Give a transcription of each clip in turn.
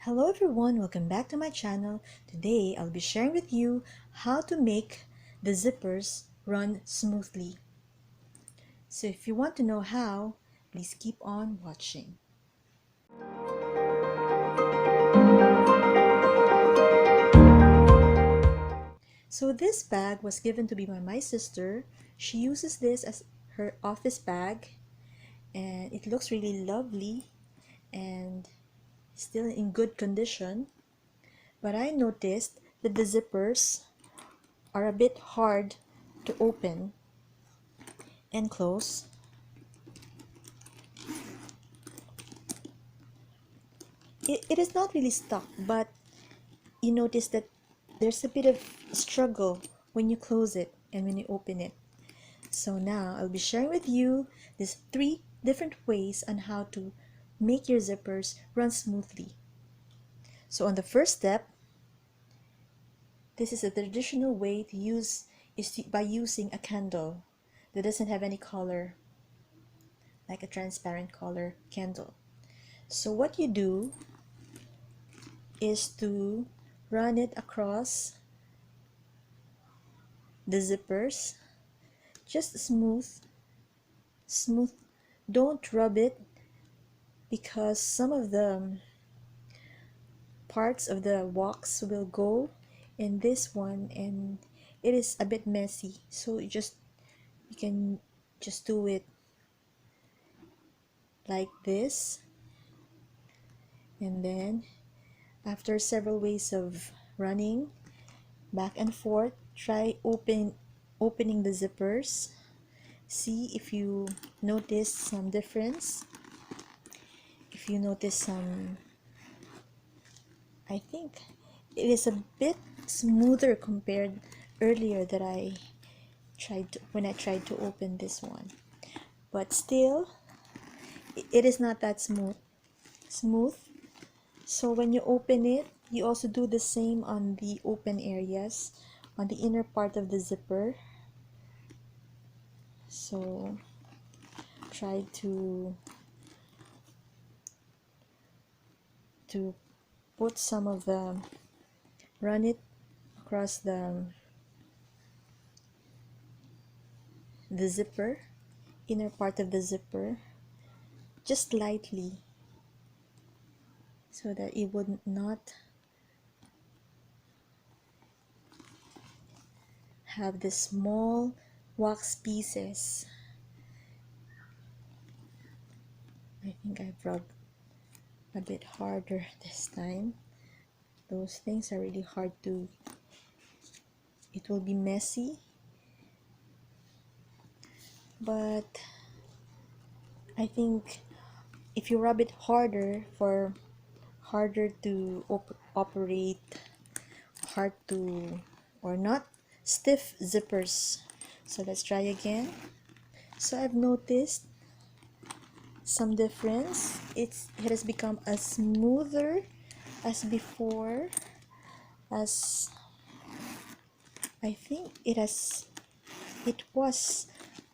Hello everyone, welcome back to my channel. Today I'll be sharing with you how to make the zippers run smoothly. So if you want to know how, please keep on watching. So this bag was given to me by my sister. She uses this as her office bag and it looks really lovely and still in good condition. But I noticed that the zippers are a bit hard to open and close. It is not really stuck, but you notice that there's a bit of struggle when you close it and when you open it. So now I'll be sharing with you these 3 different ways on how to make your zippers run smoothly. So on the first step, this is a traditional way to use by using a candle that doesn't have any color, like a transparent color candle. So what you do is to run it across the zippers, just smooth. Don't rub it because some of the parts of the wax will go in this one and it is a bit messy, so you can just do it like this, and then after several ways of running back and forth, try opening the zippers. See if you notice some difference. If you notice some, I think it is a bit smoother compared earlier that when I tried to open this one, but still it is not that smooth. So when you open it, you also do the same on the open areas on the inner part of the zipper. So try to put some of run it across the zipper, inner part of the zipper, just lightly, so that it would not have the small wax pieces. I think I've rubbed a bit harder this time. Those things are really hard to, it will be messy, but I think if you rub it harder to operate, hard to, or not stiff zippers. So let's try again. So I've noticed some difference. It has become as smoother as before, as I think it was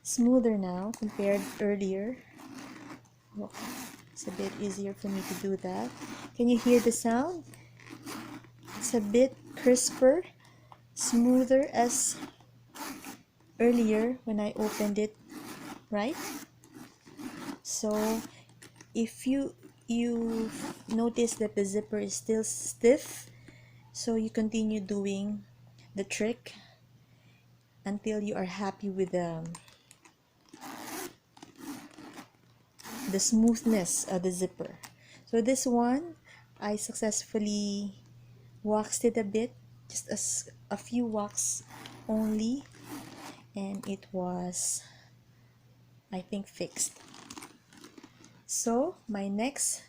smoother now compared earlier. Oh, it's a bit easier for me to do that. Can you hear the sound? It's a bit crisper, smoother as earlier when I opened it, right? So if you notice that the zipper is still stiff, so you continue doing the trick until you are happy with the smoothness of the zipper. So this one, I successfully waxed it a bit, just a few wax only, and it was, I think, fixed. So my next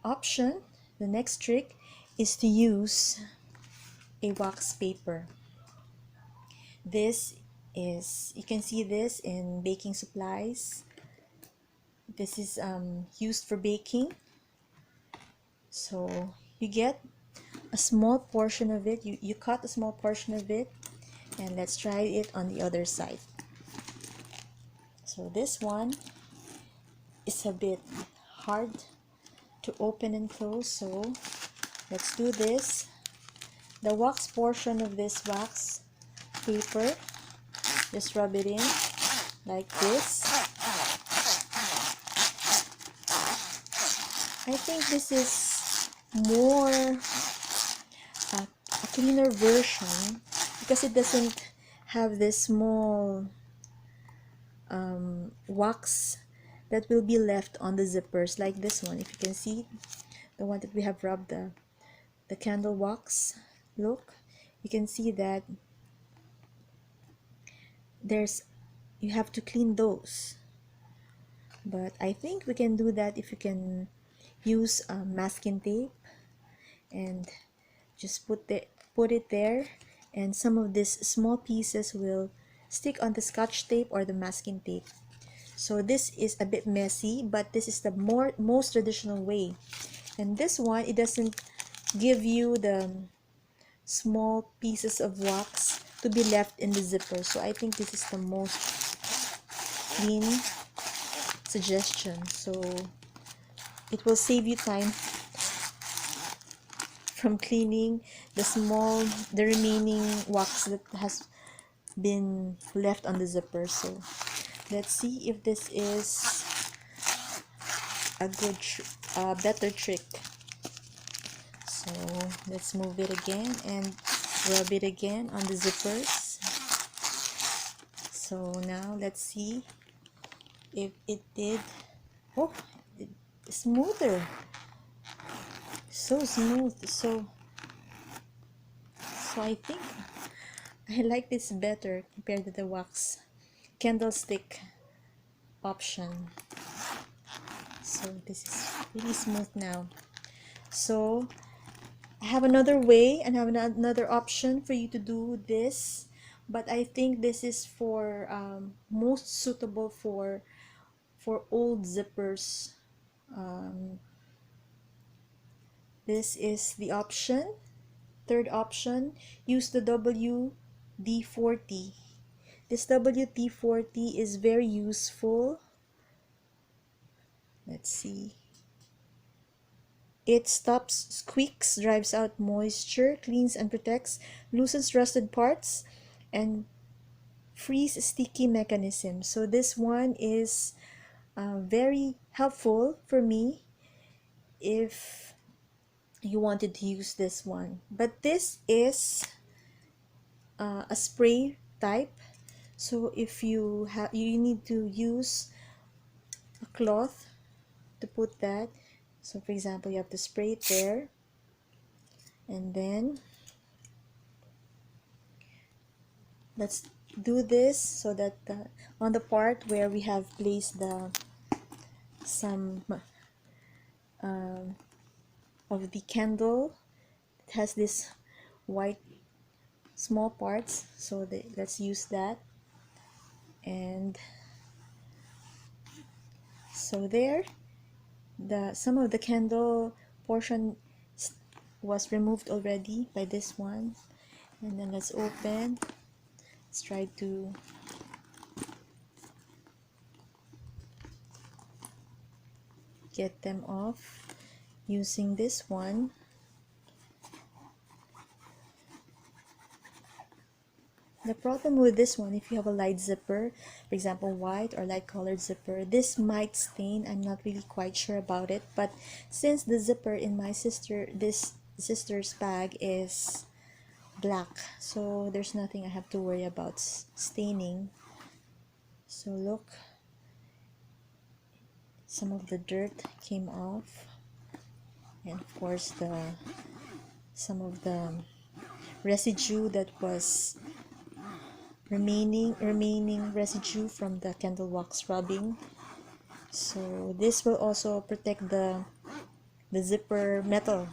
option, the next trick, is to use a wax paper. This is, you can see this in baking supplies. This is used for baking. So you get a small portion of it, you cut a small portion of it, and let's try it on the other side. So this one is a bit hard to open and close. So let's do this. The wax portion of this wax paper, just rub it in like this. I think this is more a cleaner version because it doesn't have this small wax that will be left on the zippers like this one. If you can see, the one that we have rubbed the candle wax, look, you can see that you have to clean those. But I think we can do that if you can use masking tape and just put it there, and some of these small pieces will stick on the scotch tape or the masking tape. So this is a bit messy, but this is the most traditional way. And this one, it doesn't give you the small pieces of wax to be left in the zipper. So I think this is the most clean suggestion. So it will save you time from cleaning the remaining wax that has been left on the zipper. So let's see if this is a better trick. So let's move it again and rub it again on the zippers. So now let's see if it did. Oh, it's smoother, so smooth. So I think I like this better compared to the wax candlestick option. So this is really smooth now. So I have another way and have another option for you to do this, but I think this is for most suitable for old zippers. This is the option. Third option, use the WD-40. This WD-40 is very useful. Let's see. It stops squeaks, drives out moisture, cleans and protects, loosens rusted parts, and frees sticky mechanisms. So this one is very helpful for me if you wanted to use this one. But this is a spray type. So if you need to use a cloth to put that. So for example, you have to spray it there, and then let's do this so that on the part where we have placed some of the candle, it has this white small parts, so let's use that. And so there, some of the candle portion was removed already by this one. And then let's open. Let's try to get them off using this one. The problem with this one, if you have a light zipper, for example white or light colored zipper, this might stain. I'm not really quite sure about it, but since the zipper in this sister's bag is black, so there's nothing I have to worry about staining. So look, some of the dirt came off, and of course some of the residue that was remaining residue from the candle wax rubbing. So this will also protect the zipper metal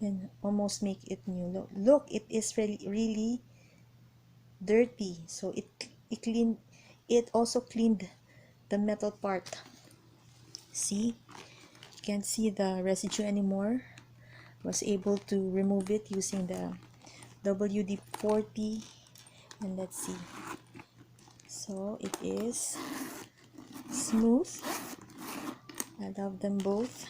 and almost make it new. Look, it is really dirty. So it also cleaned the metal part. See, you can't see the residue anymore. Was able to remove it using the WD-40, and let's see. So it is smooth I love them both.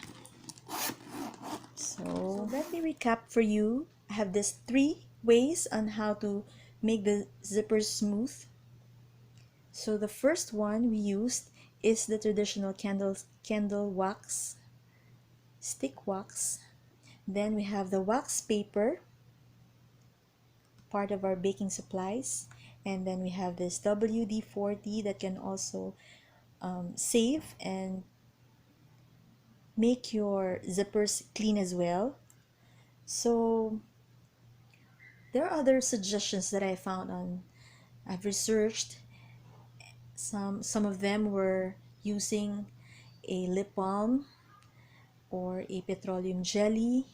So let me recap for you. I have these 3 ways on how to make the zippers smooth. So the first one we used is the traditional candle wax, stick wax. Then we have the wax paper, part of our baking supplies. And then we have this WD-40 that can also save and make your zippers clean as well. So there are other suggestions that I found on, I've researched. Some of them were using a lip balm or a petroleum jelly,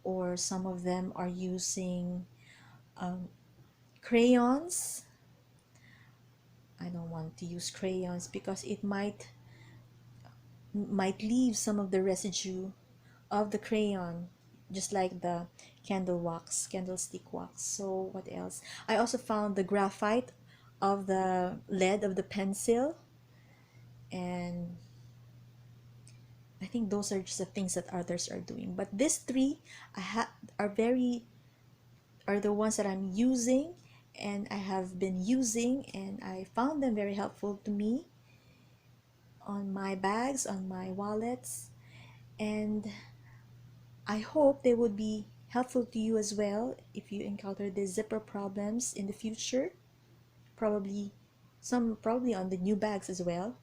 or some of them are using crayons. I don't want to use crayons because it might leave some of the residue of the crayon, just like the candlestick wax. So what else? I also found the graphite of the lead of the pencil, and I think those are just the things that others are doing. But these 3 are the ones that I'm using and I have been using, and I found them very helpful to me on my bags, on my wallets, and I hope they would be helpful to you as well if you encounter the zipper problems in the future. Probably on the new bags as well.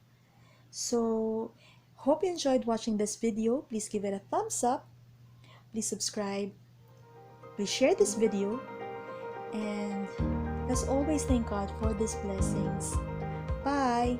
So hope you enjoyed watching this video. Please give it a thumbs up. Please subscribe. Please share this video. And as always, thank God for these blessings. Bye.